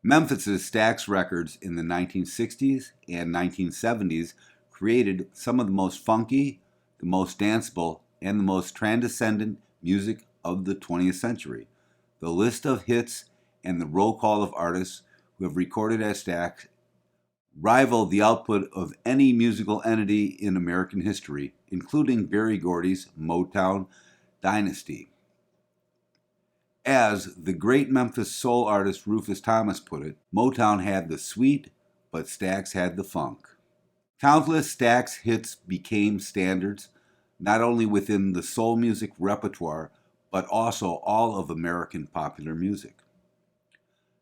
Memphis's Stax records in the 1960s and 1970s created some of the most funky, the most danceable, and the most transcendent music of the 20th century. The list of hits and the roll call of artists who have recorded as Stax rival the output of any musical entity in American history, including Berry Gordy's Motown dynasty. As the great Memphis soul artist Rufus Thomas put it, Motown had the sweet, but Stax had the funk. Countless Stax hits became standards, not only within the soul music repertoire, but also all of American popular music.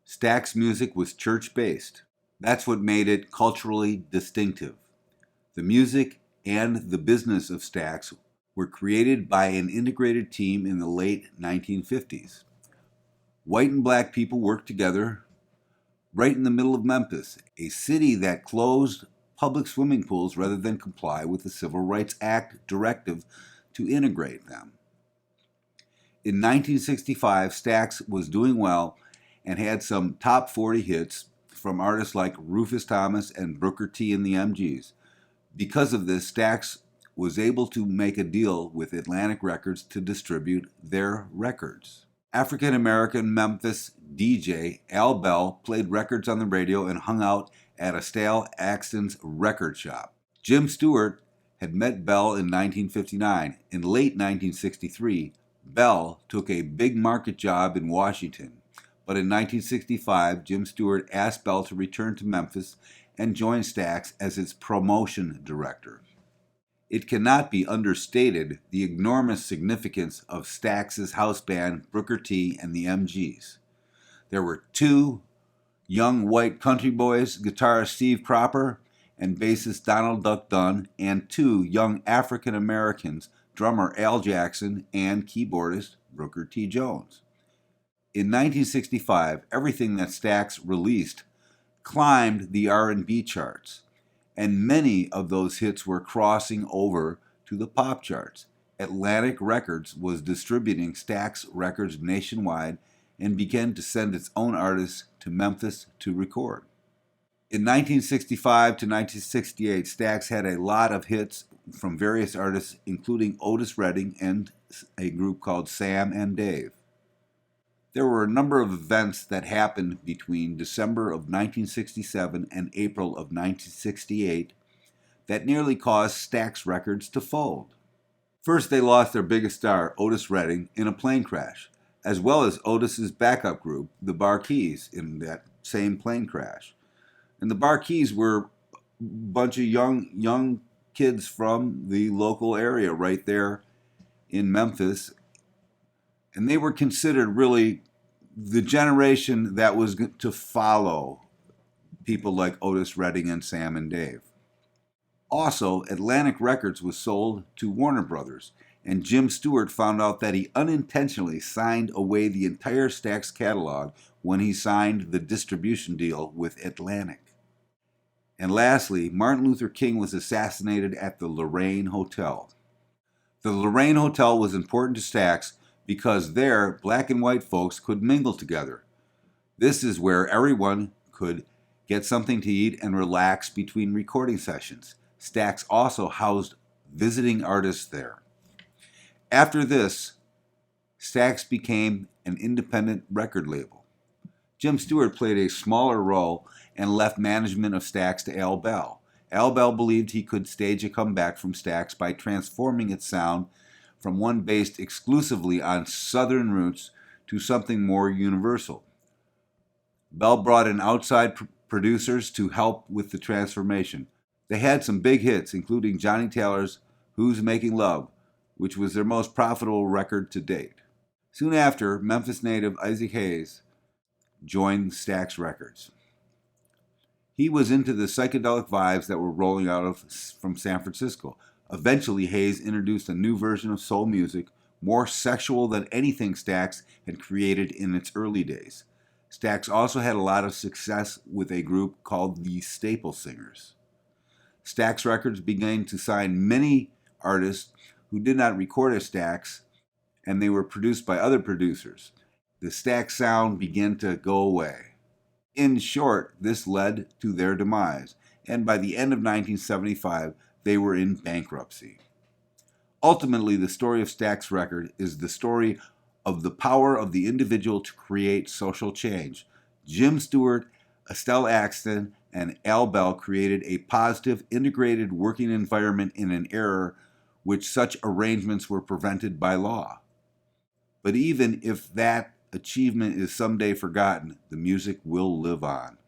Stax music was church-based. That's what made it culturally distinctive. The music and the business of Stax were created by an integrated team in the late 1950s. White and black people worked together right in the middle of Memphis, a city that closed public swimming pools rather than comply with the Civil Rights Act directive to integrate them. In 1965, Stax was doing well and had some top 40 hits from artists like Rufus Thomas and Booker T and the MGs. Because of this, Stax was able to make a deal with Atlantic Records to distribute their records. African-American Memphis DJ Al Bell played records on the radio and hung out at Estelle Axton's record shop. Jim Stewart had met Bell in 1959. In late 1963, Bell took a big market job in Washington. But in 1965, Jim Stewart asked Bell to return to Memphis and join Stax as its promotion director. It cannot be understated the enormous significance of Stax's house band Booker T and the MGs. There were two young white country boys, guitarist Steve Cropper and bassist Donald Duck Dunn, and two young African Americans, drummer Al Jackson and keyboardist Booker T. Jones. In 1965, everything that Stax released climbed the R&B charts, and many of those hits were crossing over to the pop charts. Atlantic Records was distributing Stax records nationwide and began to send its own artists to Memphis to record. In 1965 to 1968, Stax had a lot of hits from various artists, including Otis Redding and a group called Sam and Dave. There were a number of events that happened between December of 1967 and April of 1968 that nearly caused Stax Records to fold. First, they lost their biggest star, Otis Redding, in a plane crash, as well as Otis's backup group, the Barkeys, in that same plane crash. And the Barkeys were a bunch of young kids from the local area right there in Memphis, and they were considered really the generation that was to follow people like Otis Redding and Sam and Dave. Also, Atlantic Records was sold to Warner Brothers, and Jim Stewart found out that he unintentionally signed away the entire Stax catalog when he signed the distribution deal with Atlantic. And lastly, Martin Luther King was assassinated at the Lorraine Hotel. The Lorraine Hotel was important to Stax because there, black and white folks could mingle together. This is where everyone could get something to eat and relax between recording sessions. Stax also housed visiting artists there. After this, Stax became an independent record label. Jim Stewart played a smaller role and left management of Stax to Al Bell. Al Bell believed he could stage a comeback from Stax by transforming its sound from one based exclusively on Southern roots to something more universal. Bell brought in outside producers to help with the transformation. They had some big hits, including Johnny Taylor's Who's Making Love, which was their most profitable record to date. Soon after, Memphis native Isaac Hayes joined Stax Records. He was into the psychedelic vibes that were rolling out from San Francisco. Eventually, Hayes introduced a new version of soul music, more sexual than anything Stax had created in its early days. Stax also had a lot of success with a group called the Staple Singers. Stax Records began to sign many artists who did not record as Stax, and they were produced by other producers. The Stax sound began to go away. In short, this led to their demise, and by the end of 1975, they were in bankruptcy. Ultimately, the story of Stax Record is the story of the power of the individual to create social change. Jim Stewart, Estelle Axton, and Al Bell created a positive, integrated working environment in an era which such arrangements were prevented by law. But even if that achievement is someday forgotten, the music will live on.